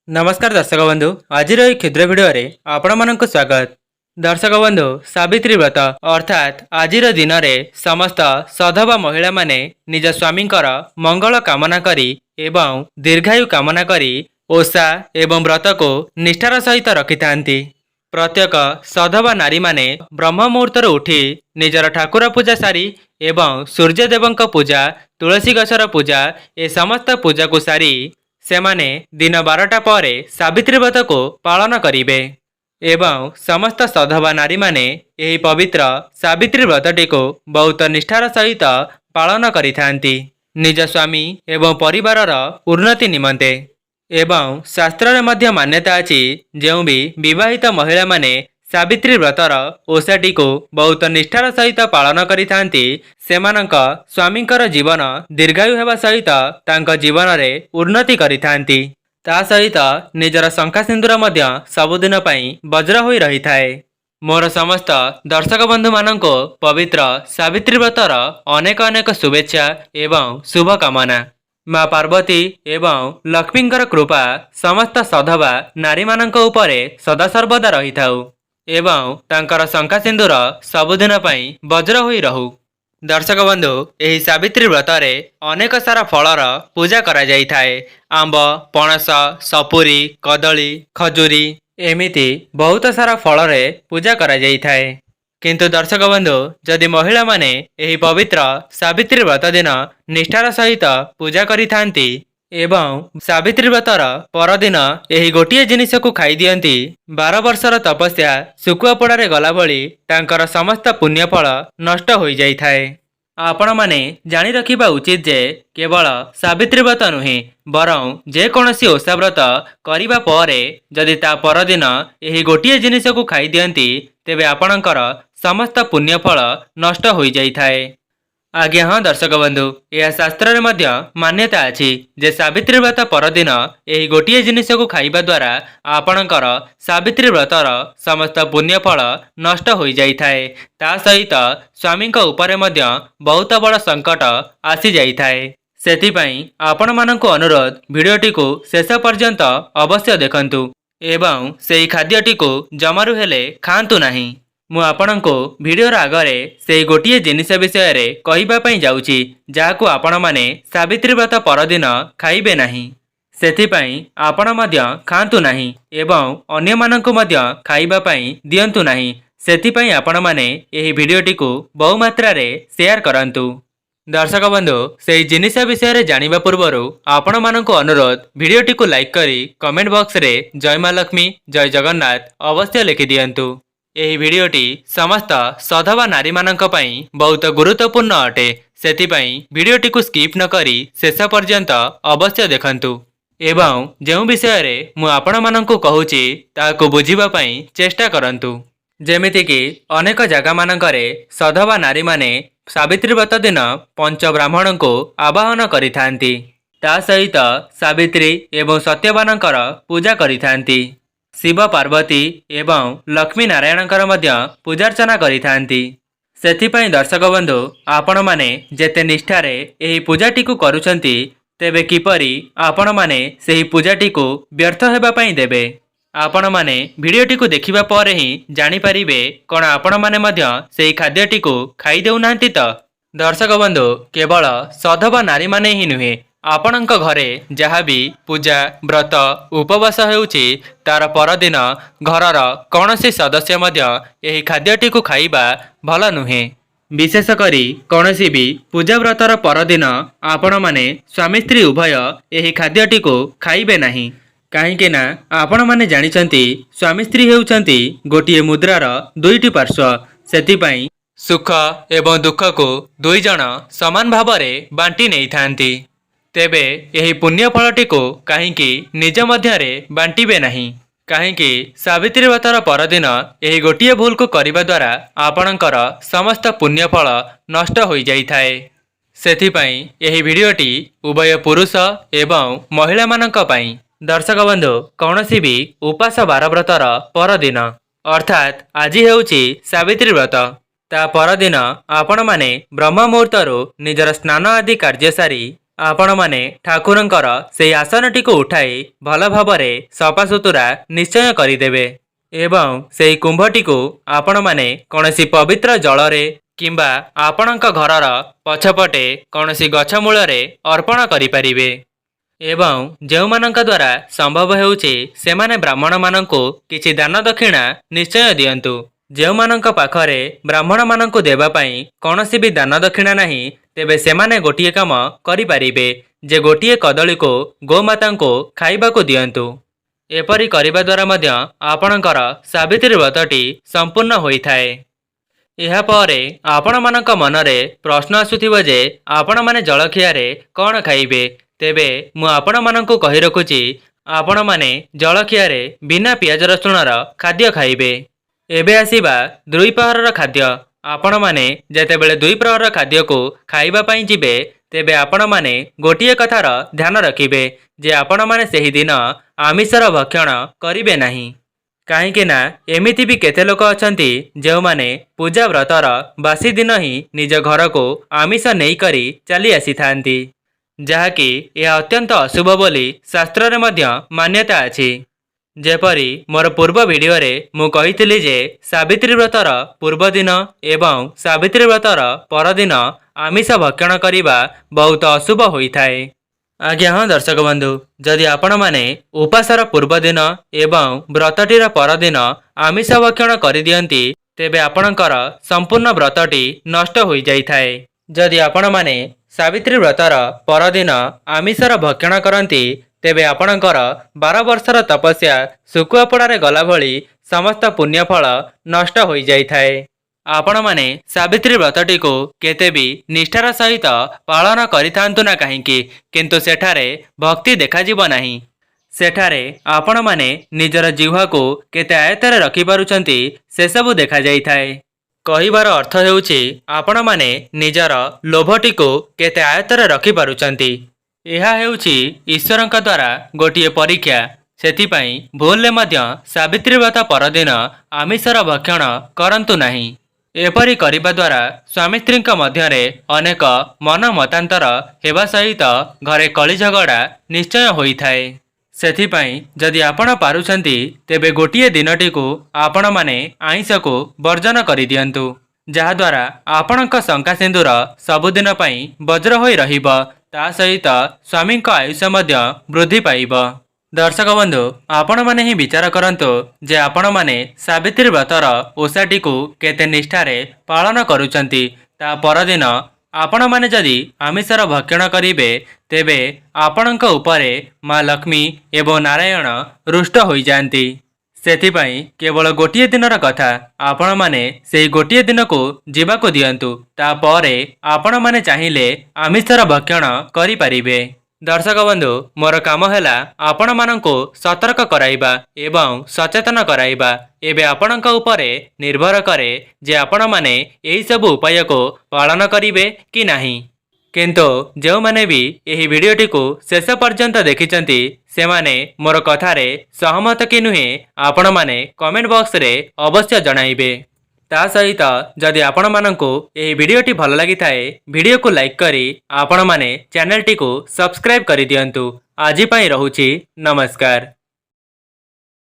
नमस्कार दर्शक बंधु आज क्षुद्र भिडियो आपण मानक स्वागत। दर्शक बंधु सावित्री व्रत अर्थात आज दिन में समस्त सधवा महिला माने निज स्वामी मंगल कामना करी एवं दीर्घायु कामना करी ओषा एवं व्रत को निष्ठार सहित रखि थांती। प्रत्येक सधवा नारी माने ब्रह्म मुहूर्त उठी निजर ठाकुर पूजा सारी एवं सूर्यदेव पूजा तुलसी गछर पूजा ए समस्त पूजा को सारी सेमाने दिन 12टा पर सावित्री व्रत को पालन करिवे एवं समस्त सधवा नारी माने यही पवित्र सावित्री व्रतटी को बहुत निष्ठार सहित पालन करिथांती निज स्वामी एवं परिवारर उन्नति निमंते। एवं शास्त्र रे मध्य मान्यता अछि जो भी विवाहित महिला माने सावित्री व्रतर ओषाटी को बहुत निष्ठार सहित पालन करिथांती सेमानंक स्वामींकर जीवन दीर्घायु हेबा सहित तांक जीवन रे उन्नति करिथांती। ता सहित निजर शंखा सिंदूर मध्य सबुदिन पई वज्र होई रही थाए। मोर समस्त दर्शक बंधु मानंको पवित्र सावित्री व्रतर अनेक अनेक शुभेच्छा एवं शुभकामना। माँ पार्वती एवं लक्ष्मींकर कृपा समस्त सधवा नारी मानंक उपरे सदा सर्वदा रही थाउ एवं तांकर शंखा सिंदूर सबुदिन पई वज्र होई रहू। दर्शक बंधु एही सावित्री व्रतरे अनेक सारा फलर पूजा करा जाई थाए। आंब पणस सपुरी कदली खजुरी एमिति बहुत सारा फलरे पूजा करा जाई थाए। किंतु दर्शक बंधु जदि महिला माने एही पवित्र सावित्री व्रत दिन निष्ठार सहित पूजा करि थांती एवं सावित्री व्रतर परदिन एही गोटिए जिनिस को खाई दियंती 12 वर्षर तपस्या सुकुआ पोड़ारे गला भली तांकर समस्त पुण्य फल नष्ट होई जाई थाए। आपण माने जानी रखिबा उचित जे केवल सावित्री व्रत नुहे बरं जे कोनसी ओषा व्रत करिबा परे जदि ता परदिन एही गोटिए जिनिस को खाई दियंती तेबे आपणकर समस्त पुण्य फल नष्ट होई जाई थाए। आज्ञा हाँ दर्शक बंधु यह शास्त्र रे मध्य मान्यता अछि जे सावित्री व्रत परदिन एही गोटिए जिनिस को खाइबा द्वारा आपणकर सावित्री व्रतर समस्त पुण्य फल नष्ट होई जाई थाए। ता सहित स्वामींक उपरे मध्य बहुत बड़ संकट आसी जाई थाए। सेथिपई आपण माननको अनुरोध भिडियोटी को शेष पर्यंत अवश्य देखंतु एवं सेही खाद्यटी को जमारू हेले खांतु नाही। मु आपणको भिडियोर आगरे से गोटिए जिनिस विषय रे कहिबा पई जाउची जाहाकु आपण माने सावित्री व्रत परदिन खाइबे नाही। सेथिपई आपण मध्य खांतु नाही एवं अन्य माननको मध्य खाइबा पई दियंतु नाही। सेथिपई आपण माने एही भिडियोटी को बहु मात्रा रे शेयर करंतु। दर्शक बंधु से जिनिस विषय रे जानिबा पूर्वरु आपण माननको अनुरोध भिडियोटी को लाइक करी कमेंट बॉक्स रे जय मां लक्ष्मी जय जगन्नाथ अवश्य लिखि दियंतु। एही भिडियोटी समस्त सधवा नारी मानक पई बहुत गुरुत्वपूर्ण अटे। सेथिपई भिडियोटी को स्किप न करी शेष पर्यंत अवश्य देखंतु एवं जेउ विषय रे मु आपण माननको कहूची ताको बुझिबा पई चेष्टा करंतु। जेमिति कि अनेक जगह मानकरे सधवा नारी माने सावित्री व्रत दिन पंच ब्राह्मण को आवाहन करिथांती। ता सहित सावित्री एवं सत्यवानकर पूजा करिथांती। शिव पार्वती एवं लक्ष्मी नारायणकर मध्य पूजार्चना करिथांती। सेथिपई दर्शक बंधु आपण माने जेते निष्ठारे एही पूजाटी को करूछंती तेबे किपरि आपण माने सेही पूजाटी को व्यर्थ हेबा पई देबे। आपण माने भिडियोटी को देखिबा पर ही जानि परिबे कोन आपण माने मध्य सेही खाद्यटी को खाई देउ नांती। त दर्शक बंधु केवल सधवा नारी माने ही नुहे आपणक घरे जहाँ भी पूजा व्रत उपवास हेउची तार परदिन घरर कौनसी सदस्य मध्य एही खाद्यटी को खाइबा भल नुहे। विशेष करी कौनसी भी पूजा व्रतर परदिन आपण माने स्वामी स्त्री उभय एही खाद्यटी को खाइबे नाही। काहेकि ना आपण माने जानिचंती स्वामी स्त्री हेउचंती गोटिए मुद्रार दुईटी पार्श्व। सेथिपई सुख एवं दुख को दुई जण समान भावरे बांटी नहीं थांती। तेबे यही पुण्य फलटी को काहींकी निज मध्यरे बांटिबे नहीं। काहींकी सावित्री व्रतर परदिन यही गोटिए भूल को करिबा द्वारा आपणकर समस्त पुण्य फल नष्ट होई जाई थाए। सेथिपई यही भिडियोटी उभय पुरुष एवं महिला मानक पई। दर्शक बंधु कौनसी भी उपास बार व्रतर परदिन अर्थात आज हेउची सावित्री व्रत ता परदिन आपण माने ब्रह्म मुहूर्तरु निजर स्नान आदि कार्य सारी ଆପଣମାନେ ଠାକୁରଙ୍କର ସେହି ଆସନଟିକୁ ଉଠାଇ ଭଲ ଭାବରେ ସଫାସୁତୁରା ନିଶ୍ଚୟ କରିଦେବେ ଏବଂ ସେହି କୁମ୍ଭଟିକୁ ଆପଣମାନେ କୌଣସି ପବିତ୍ର ଜଳରେ କିମ୍ବା ଆପଣଙ୍କ ଘରର ପଛପଟେ କୌଣସି ଗଛ ମୂଳରେ ଅର୍ପଣ କରିପାରିବେ ଏବଂ ଯେଉଁମାନଙ୍କ ଦ୍ୱାରା ସମ୍ଭବ ହେଉଛି ସେମାନେ ବ୍ରାହ୍ମଣମାନଙ୍କୁ କିଛି ଦାନ ଦକ୍ଷିଣା ନିଶ୍ଚୟ ଦିଅନ୍ତୁ। ଯେଉଁମାନଙ୍କ ପାଖରେ ବ୍ରାହ୍ମଣମାନଙ୍କୁ ଦେବା ପାଇଁ କୌଣସି ବି ଦାନ ଦକ୍ଷିଣା ନାହିଁ ତେବେ ସେମାନେ ଗୋଟିଏ କାମ କରିପାରିବେ ଯେ ଗୋଟିଏ କଦଳୀକୁ ଗୋମାତାଙ୍କୁ ଖାଇବାକୁ ଦିଅନ୍ତୁ। ଏପରି କରିବା ଦ୍ୱାରା ମଧ୍ୟ ଆପଣଙ୍କର ସାବିତ୍ରୀ ବ୍ରତଟି ସମ୍ପୂର୍ଣ୍ଣ ହୋଇଥାଏ। ଏହାପରେ ଆପଣମାନଙ୍କ ମନରେ ପ୍ରଶ୍ନ ଆସୁଥିବ ଯେ ଆପଣମାନେ ଜଳଖିଆରେ କ'ଣ ଖାଇବେ? ତେବେ ମୁଁ ଆପଣମାନଙ୍କୁ କହି ରଖୁଛି ଆପଣମାନେ ଜଳଖିଆରେ ବିନା ପିଆଜ ରସୁଣର ଖାଦ୍ୟ ଖାଇବେ। ଏବେ ଆସିବା ଦ୍ୱିପ୍ରହରର ଖାଦ୍ୟ। ଆପଣମାନେ ଯେତେବେଳେ ଦ୍ୱିପ୍ରହରର ଖାଦ୍ୟକୁ ଖାଇବା ପାଇଁ ଯିବେ ତେବେ ଆପଣମାନେ ଗୋଟିଏ କଥାର ଧ୍ୟାନ ରଖିବେ ଯେ ଆପଣମାନେ ସେହି ଦିନ ଆମିଷର ଭକ୍ଷଣ କରିବେ ନାହିଁ। କାହିଁକି ନା ଏମିତି ବି କେତେ ଲୋକ ଅଛନ୍ତି ଯେଉଁମାନେ ପୂଜା ବ୍ରତର ବାସି ଦିନ ହିଁ ନିଜ ଘରକୁ ଆମିଷ ନେଇକରି ଚାଲି ଆସିଥାନ୍ତି, ଯାହାକି ଏହା ଅତ୍ୟନ୍ତ ଅଶୁଭ ବୋଲି ଶାସ୍ତ୍ରରେ ମଧ୍ୟ ମାନ୍ୟତା ଅଛି। ଯେପରି ମୋର ପୂର୍ବ ଭିଡ଼ିଓରେ ମୁଁ କହିଥିଲି ଯେ ସାବିତ୍ରୀ ବ୍ରତର ପୂର୍ବଦିନ ଏବଂ ସାବିତ୍ରୀ ବ୍ରତର ପରଦିନ ଆମିଷ ଭକ୍ଷଣ କରିବା ବହୁତ ଅଶୁଭ ହୋଇଥାଏ। ଆଜ୍ଞା ହଁ ଦର୍ଶକ ବନ୍ଧୁ, ଯଦି ଆପଣମାନେ ଉପାସର ପୂର୍ବଦିନ ଏବଂ ବ୍ରତଟିର ପରଦିନ ଆମିଷ ଭକ୍ଷଣ କରିଦିଅନ୍ତି ତେବେ ଆପଣଙ୍କର ସମ୍ପୂର୍ଣ୍ଣ ବ୍ରତଟି ନଷ୍ଟ ହୋଇଯାଇଥାଏ। ଯଦି ଆପଣମାନେ ସାବିତ୍ରୀ ବ୍ରତର ପରଦିନ ଆମିଷର ଭକ୍ଷଣ କରନ୍ତି ତେବେ ଆପଣଙ୍କର 12 ବର୍ଷର ତପସ୍ୟା ଶୁଖୁଆ ପୋଡ଼ାରେ ଗଲା ଭଳି ସମସ୍ତ ପୁଣ୍ୟଫଳ ନଷ୍ଟ ହୋଇଯାଇଥାଏ। ଆପଣମାନେ ସାବିତ୍ରୀ ବ୍ରତଟିକୁ କେତେ ବି ନିଷ୍ଠାର ସହିତ ପାଳନ କରିଥାନ୍ତୁ ନା କାହିଁକି, କିନ୍ତୁ ସେଠାରେ ଭକ୍ତି ଦେଖାଯିବ ନାହିଁ। ସେଠାରେ ଆପଣମାନେ ନିଜର ଜିହ୍ୱାକୁ କେତେ ଆୟତ୍ତରେ ରଖିପାରୁଛନ୍ତି ସେସବୁ ଦେଖାଯାଇଥାଏ। କହିବାର ଅର୍ଥ ହେଉଛି ଆପଣମାନେ ନିଜର ଲୋଭଟିକୁ କେତେ ଆୟତ୍ତରେ ରଖିପାରୁଛନ୍ତି। ଏହା ହେଉଛି ଈଶ୍ୱରଙ୍କ ଦ୍ୱାରା ଗୋଟିଏ ପରୀକ୍ଷା। ସେଥିପାଇଁ ଭୁଲରେ ମଧ୍ୟ ସାବିତ୍ରୀ ବ୍ରତ ପରଦିନ ଆମିଷର ଭକ୍ଷଣ କରନ୍ତୁ ନାହିଁ। ଏପରି କରିବା ଦ୍ୱାରା ସ୍ୱାମୀ ସ୍ତ୍ରୀଙ୍କ ମଧ୍ୟରେ ଅନେକ ମନ ମତାନ୍ତର ହେବା ସହିତ ଘରେ କଳି ଝଗଡ଼ା ନିଶ୍ଚୟ ହୋଇଥାଏ। ସେଥିପାଇଁ ଯଦି ଆପଣ ପାରୁଛନ୍ତି ତେବେ ଗୋଟିଏ ଦିନଟିକୁ ଆପଣମାନେ ଆଇଁଷକୁ ବର୍ଜନ କରିଦିଅନ୍ତୁ, ଯାହାଦ୍ୱାରା ଆପଣଙ୍କ ଶଙ୍କା ସିନ୍ଦୁର ସବୁଦିନ ପାଇଁ ବଜ୍ର ହୋଇ ରହିବ, ତା ସହିତ ସ୍ୱାମୀଙ୍କ ଆୟୁଷ ମଧ୍ୟ ବୃଦ୍ଧି ପାଇବ। ଦର୍ଶକ ବନ୍ଧୁ, ଆପଣମାନେ ହିଁ ବିଚାର କରନ୍ତୁ ଯେ ଆପଣମାନେ ସାବିତ୍ରୀ ବ୍ରତର ଓଷାଟିକୁ କେତେ ନିଷ୍ଠାରେ ପାଳନ କରୁଛନ୍ତି। ତା ପରଦିନ ଆପଣମାନେ ଯଦି ଆମିଷର ଭକ୍ଷଣ କରିବେ ତେବେ ଆପଣଙ୍କ ଉପରେ ମା ଲକ୍ଷ୍ମୀ ଏବଂ ନାରାୟଣ ରୁଷ୍ଟ ହୋଇଯାଆନ୍ତି। ସେଥିପାଇଁ କେବଳ ଗୋଟିଏ ଦିନର କଥା, ଆପଣମାନେ ସେହି ଗୋଟିଏ ଦିନକୁ ଯିବାକୁ ଦିଅନ୍ତୁ। ତାପରେ ଆପଣମାନେ ଚାହିଁଲେ ଆମିଷର ଭକ୍ଷଣ କରିପାରିବେ। ଦର୍ଶକ ବନ୍ଧୁ, ମୋର କାମ ହେଲା ଆପଣମାନଙ୍କୁ ସତର୍କ କରାଇବା ଏବଂ ସଚେତନ କରାଇବା। ଏବେ ଆପଣଙ୍କ ଉପରେ ନିର୍ଭର କରେ ଯେ ଆପଣମାନେ ଏହିସବୁ ଉପାୟକୁ ପାଳନ କରିବେ କି ନାହିଁ। କିନ୍ତୁ ଯେଉଁମାନେ ବି ଏହି ଭିଡ଼ିଓଟିକୁ ଶେଷ ପର୍ଯ୍ୟନ୍ତ ଦେଖିଛନ୍ତି ସେମାନେ ମୋର କଥାରେ ସହମତ କି ନୁହେଁ ଆପଣମାନେ କମେଣ୍ଟ ବକ୍ସରେ ଅବଶ୍ୟ ଜଣାଇବେ। ତା ସହିତ ଯଦି ଆପଣମାନଙ୍କୁ ଏହି ଭିଡ଼ିଓଟି ଭଲ ଲାଗିଥାଏ ଭିଡ଼ିଓକୁ ଲାଇକ୍ କରି ଆପଣମାନେ ଚ୍ୟାନେଲଟିକୁ ସବସ୍କ୍ରାଇବ୍ କରିଦିଅନ୍ତୁ। ଆଜି ପାଇଁ ରହୁଛି, ନମସ୍କାର।